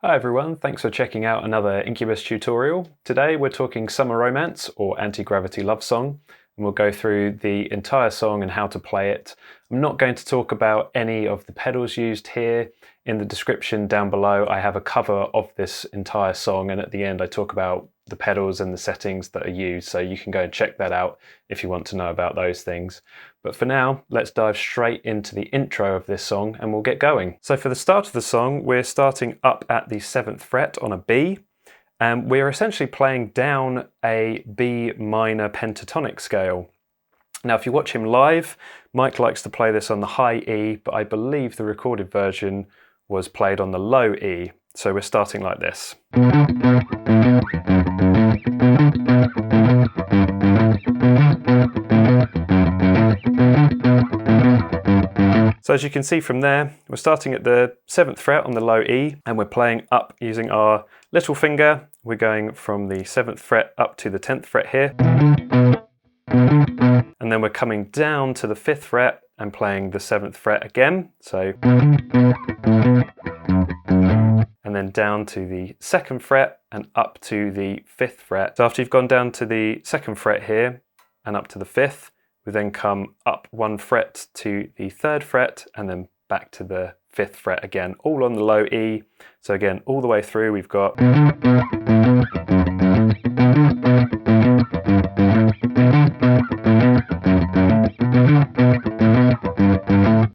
Hi everyone, thanks for checking out another Incubus tutorial. Today we're talking Summer Romance or Anti-Gravity Love Song, and we'll go through the entire song and how to play it. I'm not going to talk about any of the pedals used here. In the description down below I have a cover of this entire song, and at the end I talk about the pedals and the settings that are used, so you can go and check that out if you want to know about those things. But for now, let's dive straight into the intro of this song and we'll get going. So for the start of the song, we're starting up at the 7th fret on a B, and we're essentially playing down a B minor pentatonic scale. Now if you watch him live, Mike likes to play this on the high E, but I believe the recorded version was played on the low E. So we're starting like this. So as you can see from there, we're starting at the 7th fret on the low E, and we're playing up using our little finger. We're going from the 7th fret up to the 10th fret here. And then we're coming down to the 5th fret and playing the 7th fret again. So, and then down to the 2nd fret and up to the 5th fret. So after you've gone down to the 2nd fret here and up to the 5th, we then come up 1 fret to the 3rd fret and then back to the 5th fret again, all on the low E. So again, all the way through we've got.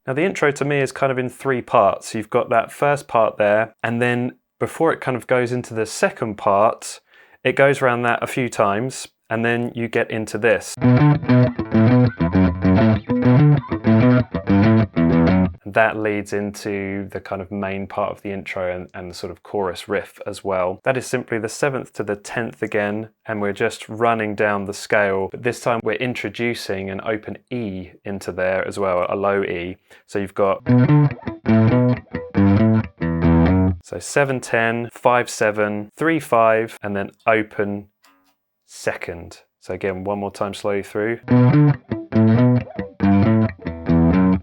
Now the intro to me is kind of in 3 parts. You've got that first part there, and then before it kind of goes into the second part, it goes around that a few times, and then you get into this. That leads into the kind of main part of the intro and the sort of chorus riff as well. That is simply the 7th to the 10th again, and we're just running down the scale, but this time we're introducing an open E into there as well, a low E. So you've got 7-10, 5-7, 3-5, and then open second. So again, one more time slowly through.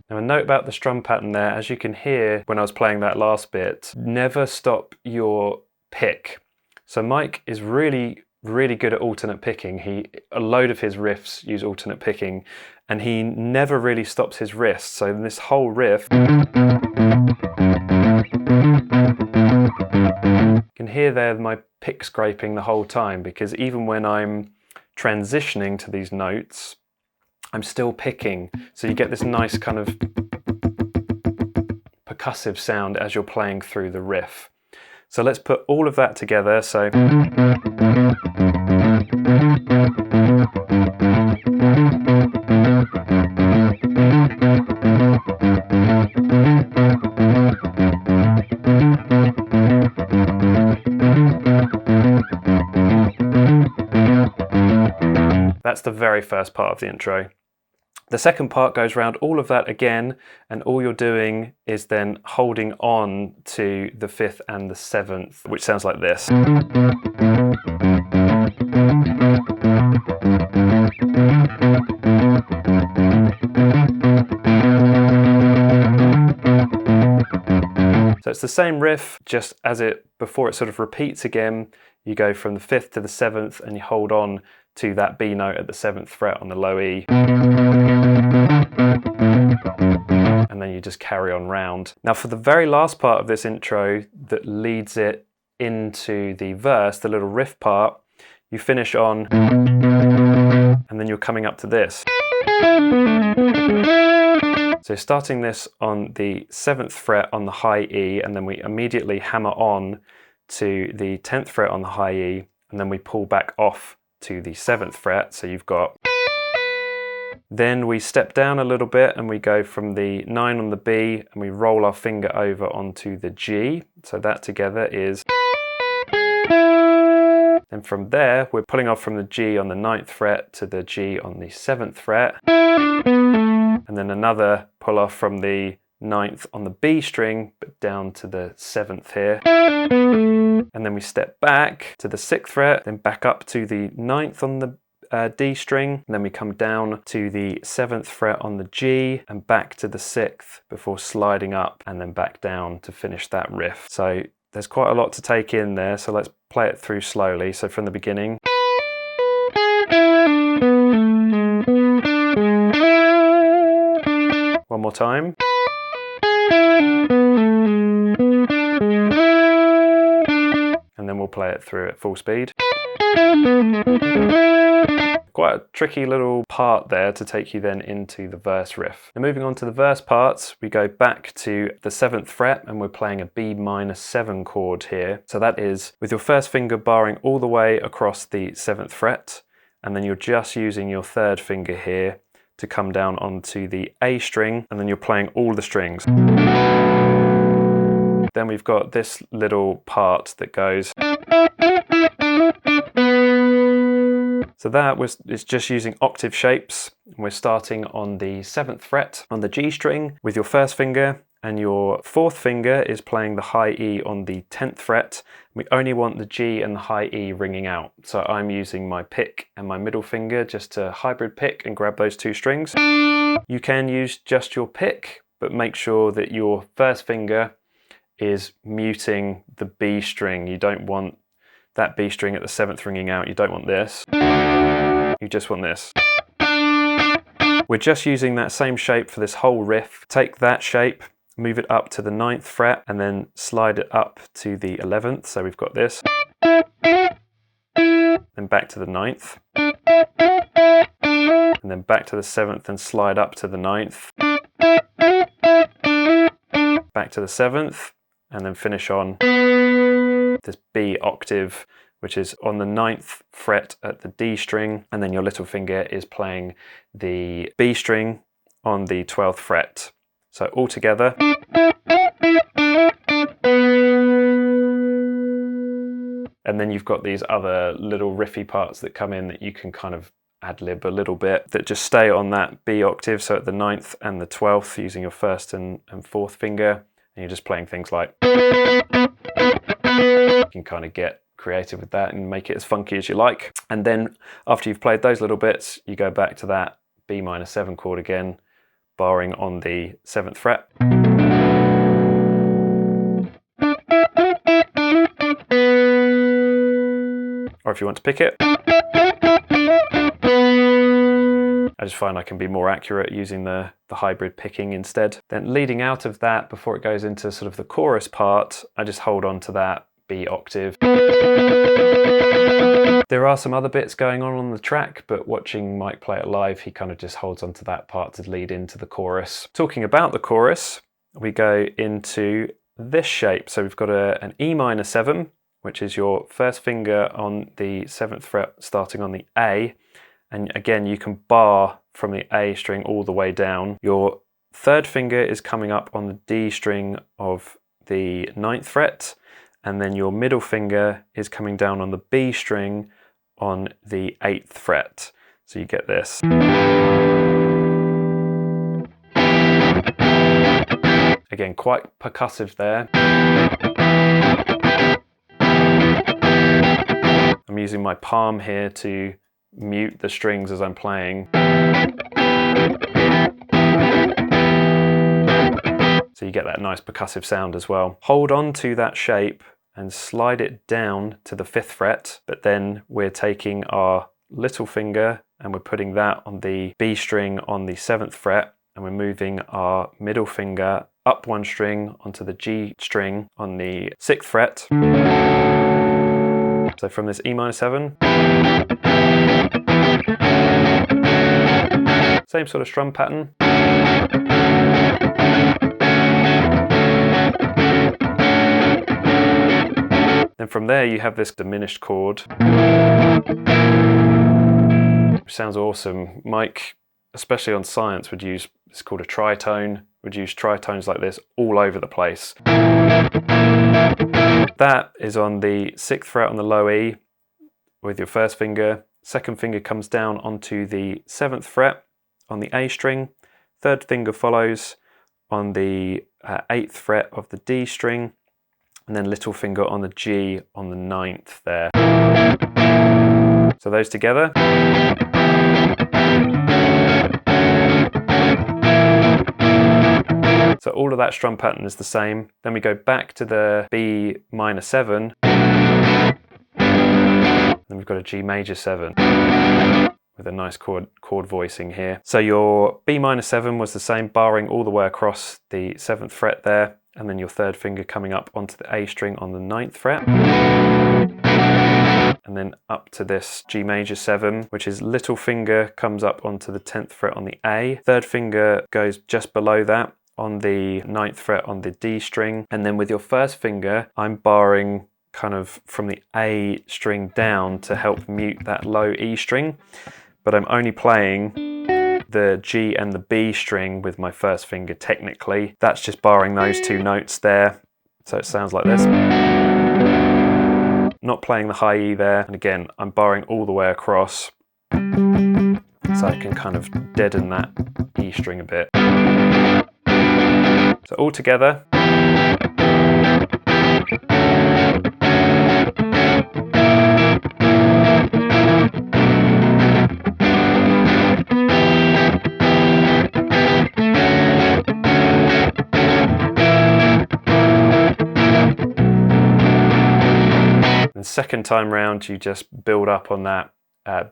Now a note about the strum pattern there, as you can hear when I was playing that last bit, never stop your pick. So Mike is really good at alternate picking. A load of his riffs use alternate picking, and he never really stops his wrist. So in this whole riff, you can hear there my pick scraping the whole time, because even when I'm transitioning to these notes, I'm still picking. So you get this nice kind of percussive sound as you're playing through the riff. So let's put all of that together. So that's the very first part of the intro. The second part goes around all of that again, and all you're doing is then holding on to the 5th and the 7th, which sounds like this. So it's the same riff, just before it sort of repeats again, you go from the 5th to the 7th and you hold on to that B note at the 7th fret on the low E. And then you just carry on round. Now for the very last part of this intro that leads it into the verse, the little riff part, you finish on, and then you're coming up to this. So starting this on the 7th fret on the high E, and then we immediately hammer on to the 10th fret on the high E, and then we pull back off to the 7th fret. So you've got. Then we step down a little bit and we go from the 9 on the B and we roll our finger over onto the G. So that together is. And from there, we're pulling off from the G on the 9th fret to the G on the 7th fret. And then another pull off from the 9th on the B string, but down to the 7th here. And then we step back to the 6th fret, then back up to the 9th on the D string, and then we come down to the 7th fret on the G and back to the 6th before sliding up and then back down to finish that riff. So There's quite a lot to take in there, so let's play it through slowly. So from the beginning. One more time. And then we'll play it through at full speed. Quite a tricky little part there to take you then into the verse riff. Now moving on to the verse parts, we go back to the 7th fret and we're playing a B-7 chord here. So that is with your first finger barring all the way across the 7th fret, and then you're just using your 3rd finger here to come down onto the A string, and then you're playing all the strings. Then we've got this little part that goes. So that is just using octave shapes. We're starting on the 7th fret on the G string with your first finger, and your 4th finger is playing the high E on the 10th fret. We only want the G and the high E ringing out. So I'm using my pick and my middle finger just to hybrid pick and grab those 2 strings. You can use just your pick, but make sure that your first finger is muting the B string. You don't want that B string at the 7th ringing out. You don't want this. You just want this. We're just using that same shape for this whole riff. Take that shape, move it up to the 9th fret, and then slide it up to the 11th. So we've got this. Then back to the 9th. And then back to the 7th and slide up to the 9th. Back to the 7th, and then finish on this B octave, which is on the 9th fret at the D string, and then your little finger is playing the B string on the 12th fret. So all together. And then you've got these other little riffy parts that come in that you can kind of ad-lib a little bit, that just stay on that B octave, so at the 9th and the 12th, using your 1st and 4th finger, and you're just playing things like. You can kind of get creative with that and make it as funky as you like. And then after you've played those little bits, you go back to that B-7 chord again, barring on the 7th fret. Or if you want to pick it. I just find I can be more accurate using the hybrid picking instead. Then leading out of that, before it goes into sort of the chorus part, I just hold on to that B octave. There are some other bits going on the track, but watching Mike play it live, he kind of just holds on to that part to lead into the chorus. Talking about the chorus, we go into this shape. So we've got an E-7, which is your first finger on the 7th fret starting on the A. And again, you can bar from the A string all the way down. Your 3rd finger is coming up on the D string of the 9th fret, and then your middle finger is coming down on the B string on the 8th fret. So you get this. Again, quite percussive there. I'm using my palm here to mute the strings as I'm playing. So you get that nice percussive sound as well. Hold on to that shape and slide it down to the 5th fret, but then we're taking our little finger and we're putting that on the B string on the 7th fret, and we're moving our middle finger up 1 string onto the G string on the 6th fret. So from this E-7, same sort of strum pattern. Then from there you have this diminished chord, which sounds awesome. Mike, especially on Science, would use, it's called a tritone, would use tritones like this all over the place. That is on the 6th fret on the low E with your first finger. 2nd finger comes down onto the 7th fret on the A string. 3rd finger follows on the 8th fret of the D string, and then little finger on the G on the 9th there. So those together. So all of that strum pattern is the same. Then we go back to the B minor 7. Then we've got a G major 7 with a nice chord voicing here. So your B minor 7 was the same, barring all the way across the 7th fret there, and then your third finger coming up onto the A string on the 9th fret. And then up to this G major 7, which is little finger comes up onto the 10th fret on the A. Third finger goes just below that on the 9th fret on the D string. And then with your first finger, I'm barring kind of from the A string down to help mute that low E string. But I'm only playing the G and the B string with my first finger technically. That's just barring those two notes there. So it sounds like this. Not playing the high E there. And again, I'm barring all the way across so I can kind of deaden that E string a bit. So all together. Second time round, you just build up on that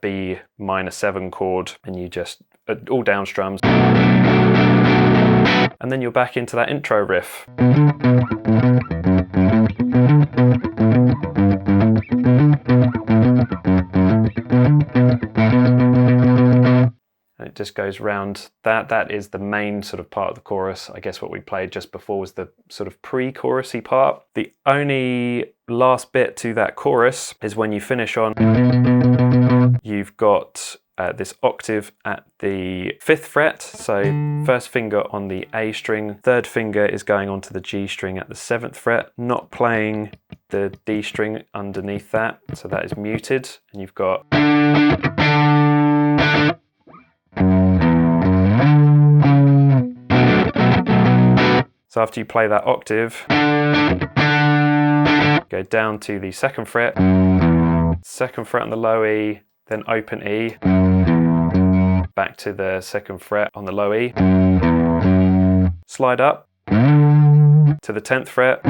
B minor 7 chord, and you just all down strums, and then you're back into that intro riff. And it just goes round that. That is the main sort of part of the chorus. I guess what we played just before was the sort of pre-chorusy part. The only last bit to that chorus is when you finish on, you've got this octave at the 5th fret. So first finger on the A string, third finger is going onto the G string at the 7th fret, not playing the D string underneath that. So that is muted, and you've got so after you play that octave, go down to the 2nd fret, 2nd fret on the low E, then open E, back to the 2nd fret on the low E, slide up to the 10th fret,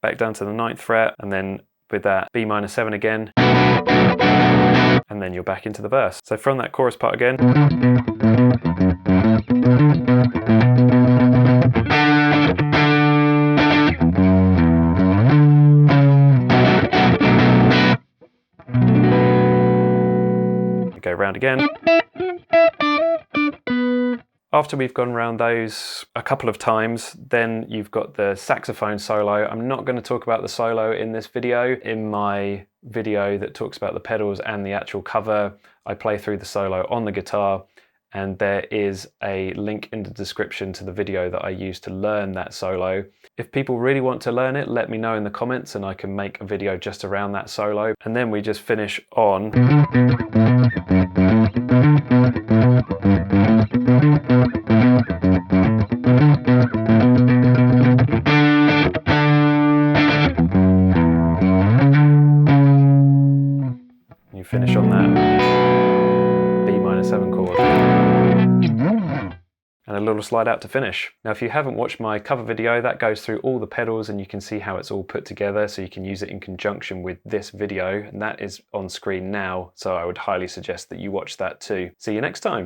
back down to the 9th fret, and then with that B minor 7 again, and then you're back into the verse. So from that chorus part again. Go round again. After we've gone around those a couple of times, then you've got the saxophone solo. I'm not going to talk about the solo in this video. In my video that talks about the pedals and the actual cover, I play through the solo on the guitar, and there is a link in the description to the video that I used to learn that solo. If people really want to learn it, let me know in the comments and I can make a video just around that solo. And then we just finish on. You finish on that B minor 7 chord. And a little slide out to finish. Now, if you haven't watched my cover video, that goes through all the pedals and you can see how it's all put together, so you can use it in conjunction with this video, and that is on screen now, so I would highly suggest that you watch that too. See you next time.